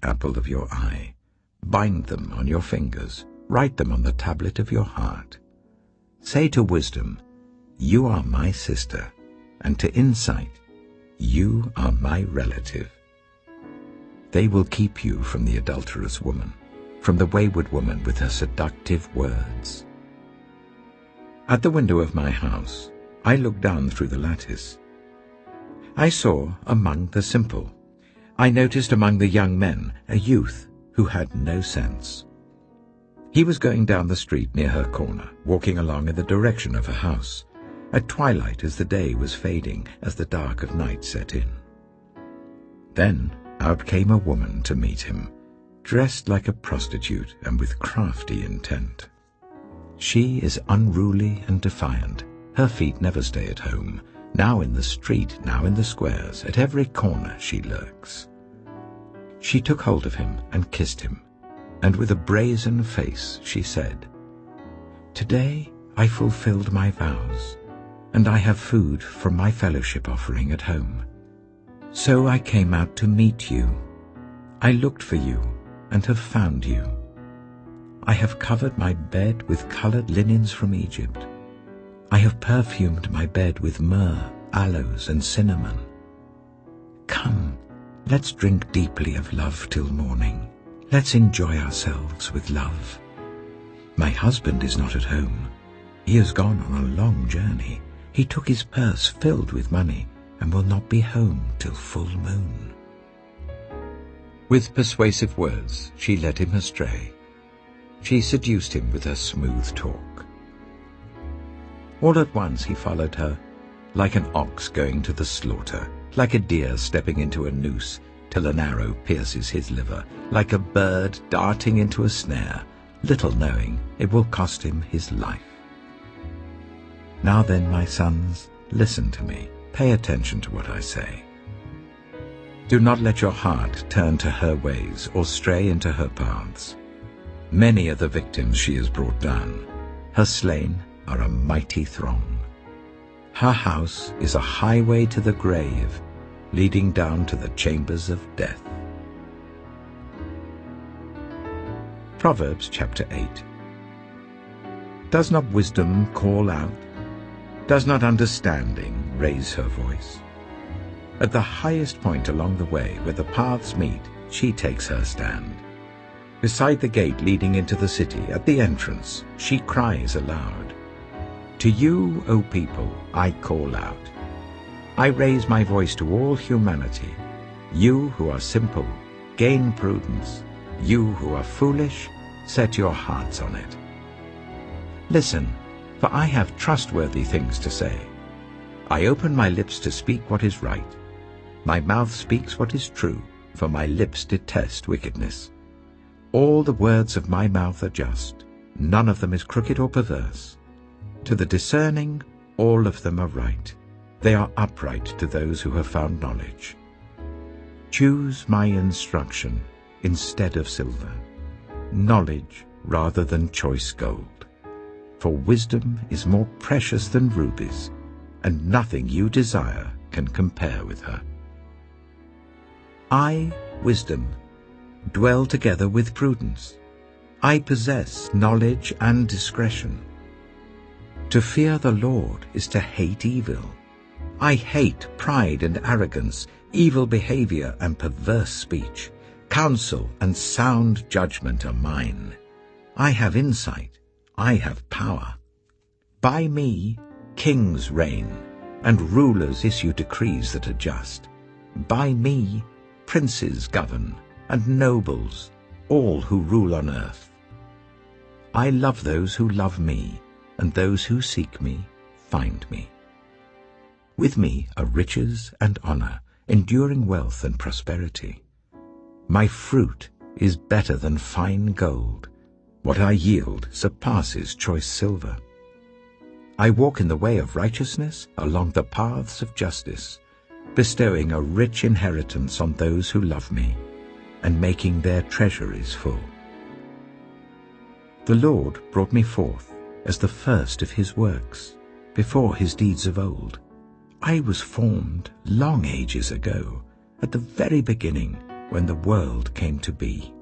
apple of your eye. Bind them on your fingers, write them on the tablet of your heart. Say to wisdom, you are my sister, and to insight, you are my relative. They will keep you from the adulterous woman, from the wayward woman with her seductive words. At the window of my house, I looked down through the lattice. I saw among the simple. I noticed among the young men a youth who had no sense. He was going down the street near her corner, walking along in the direction of her house, at twilight as the day was fading, as the dark of night set in. Then out came a woman to meet him, dressed like a prostitute and with crafty intent. She is unruly and defiant. Her feet never stay at home. Now in the street, now in the squares, at every corner she lurks. She took hold of him and kissed him, and with a brazen face she said, "Today I fulfilled my vows, and I have food from my fellowship offering at home. So I came out to meet you. I looked for you and have found you. I have covered my bed with colored linens from Egypt. I have perfumed my bed with myrrh, aloes, and cinnamon. Come, let's drink deeply of love till morning. Let's enjoy ourselves with love. My husband is not at home. He has gone on a long journey. He took his purse filled with money and will not be home till full moon." With persuasive words she led him astray. She seduced him with her smooth talk. All at once he followed her, like an ox going to the slaughter, like a deer stepping into a noose till an arrow pierces his liver, like a bird darting into a snare, little knowing it will cost him his life. Now then, my sons, listen to me. Pay attention to what I say. Do not let your heart turn to her ways or stray into her paths. Many are the victims she has brought down. Her slain are a mighty throng. Her house is a highway to the grave, leading down to the chambers of death. Proverbs chapter 8. Does not wisdom call out? Does not understanding raise her voice? At the highest point along the way where the paths meet, she takes her stand. Beside the gate leading into the city, at the entrance, she cries aloud. To you, O people, I call out. I raise my voice to all humanity. You who are simple, gain prudence. You who are foolish, set your hearts on it. Listen, for I have trustworthy things to say. I open my lips to speak what is right. My mouth speaks what is true, for my lips detest wickedness. All the words of my mouth are just. None of them is crooked or perverse. To the discerning, all of them are right. They are upright to those who have found knowledge. Choose my instruction instead of silver, knowledge rather than choice gold. For wisdom is more precious than rubies, and nothing you desire can compare with her. I, wisdom, dwell together with prudence. I possess knowledge and discretion. To fear the Lord is to hate evil. I hate pride and arrogance, evil behavior and perverse speech. Counsel and sound judgment are mine. I have insight. I have power. By me, kings reign, and rulers issue decrees that are just. By me, princes govern, and nobles, all who rule on earth. I love those who love me, and those who seek me find me. With me are riches and honor, enduring wealth and prosperity. My fruit is better than fine gold. What I yield surpasses choice silver. I walk in the way of righteousness along the paths of justice, bestowing a rich inheritance on those who love me, and making their treasuries full. The Lord brought me forth as the first of his works, before his deeds of old. I was formed long ages ago, at the very beginning, when the world came to be.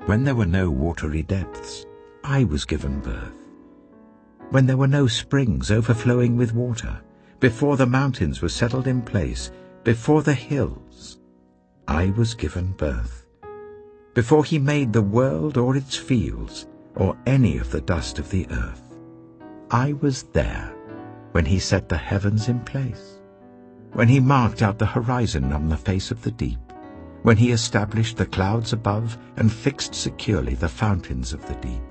When there were no watery depths, I was given birth. When there were no springs overflowing with water, before the mountains were settled in place, before the hills, I was given birth. Before he made the world or its fields, or any of the dust of the earth, I was there when he set the heavens in place, when he marked out the horizon on the face of the deep, when he established the clouds above and fixed securely the fountains of the deep,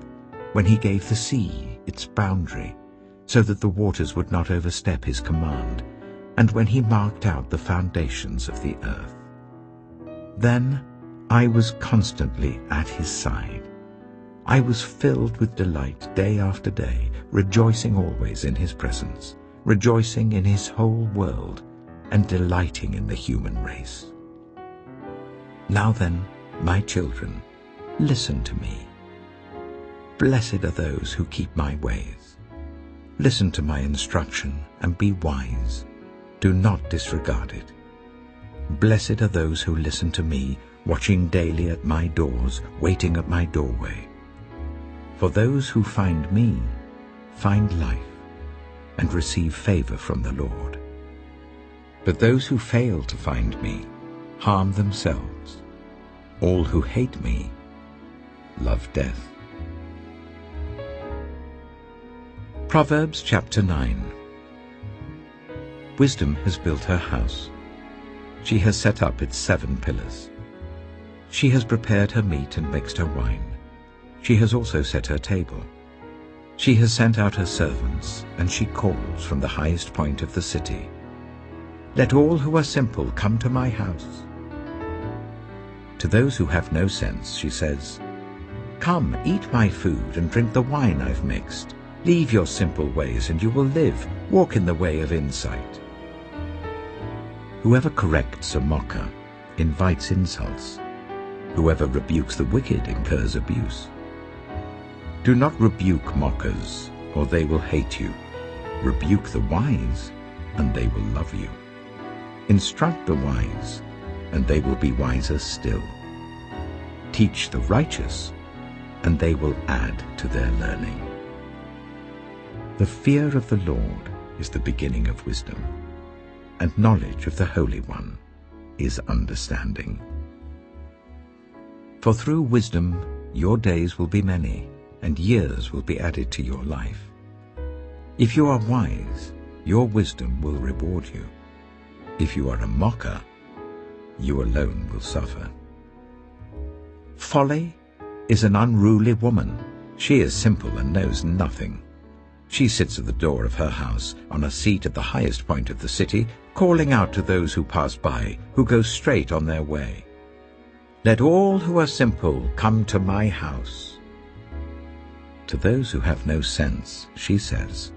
when he gave the sea its boundary, so that the waters would not overstep his command, and when he marked out the foundations of the earth. Then I was constantly at his side. I was filled with delight day after day, rejoicing always in his presence, rejoicing in his whole world, and delighting in the human race. Now then, my children, listen to me. Blessed are those who keep my ways. Listen to my instruction and be wise. Do not disregard it. Blessed are those who listen to me, watching daily at my doors, waiting at my doorway. For those who find me find life and receive favor from the Lord. But those who fail to find me harm themselves. All who hate me love death. Proverbs chapter 9. Wisdom has built her house. She has set up its 7 pillars. She has prepared her meat and mixed her wine. She has also set her table. She has sent out her servants, and she calls from the highest point of the city. Let all who are simple come to my house. To those who have no sense, she says, Come, eat my food and drink the wine I've mixed. Leave your simple ways and you will live. Walk in the way of insight. Whoever corrects a mocker invites insults. Whoever rebukes the wicked incurs abuse. Do not rebuke mockers, or they will hate you. Rebuke the wise, and they will love you. Instruct the wise, and they will be wiser still. Teach the righteous, and they will add to their learning. The fear of the Lord is the beginning of wisdom, and knowledge of the Holy One is understanding. For through wisdom your days will be many, and years will be added to your life. If you are wise, your wisdom will reward you. If you are a mocker, you alone will suffer. Folly is an unruly woman. She is simple and knows nothing. She sits at the door of her house, on a seat at the highest point of the city, calling out to those who pass by, who go straight on their way. Let all who are simple come to my house. To those who have no sense, she says,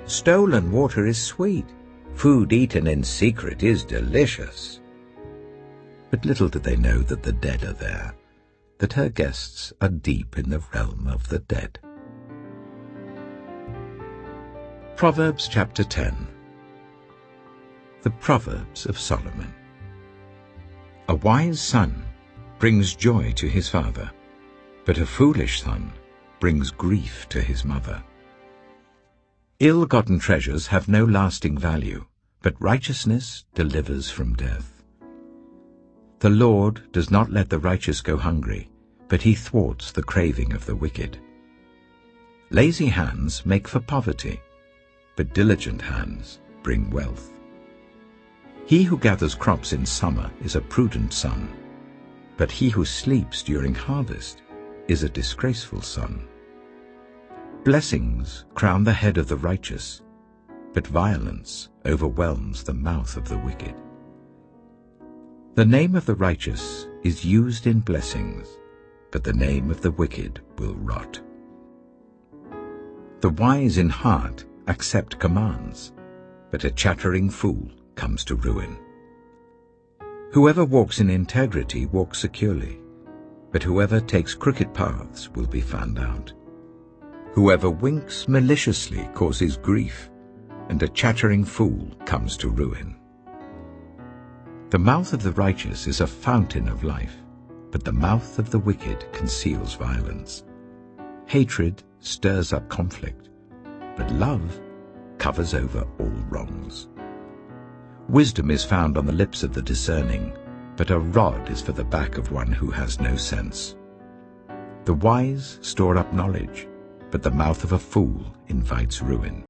Stolen water is sweet. Food eaten in secret is delicious. But little do they know that the dead are there, that her guests are deep in the realm of the dead. Proverbs chapter 10. The Proverbs of Solomon. A wise son brings joy to his father, but a foolish son brings grief to his mother. Ill-gotten treasures have no lasting value, but righteousness delivers from death. The Lord does not let the righteous go hungry, but he thwarts the craving of the wicked. Lazy hands make for poverty, but diligent hands bring wealth. He who gathers crops in summer is a prudent son, but he who sleeps during harvest is a disgraceful son. Blessings crown the head of the righteous, but violence overwhelms the mouth of the wicked. The name of the righteous is used in blessings, but the name of the wicked will rot. The wise in heart accept commands, but a chattering fool comes to ruin. Whoever walks in integrity walks securely, but whoever takes crooked paths will be found out. Whoever winks maliciously causes grief, and a chattering fool comes to ruin. The mouth of the righteous is a fountain of life, but the mouth of the wicked conceals violence. Hatred stirs up conflict, but love covers over all wrongs. Wisdom is found on the lips of the discerning, but a rod is for the back of one who has no sense. The wise store up knowledge, but the mouth of a fool invites ruin.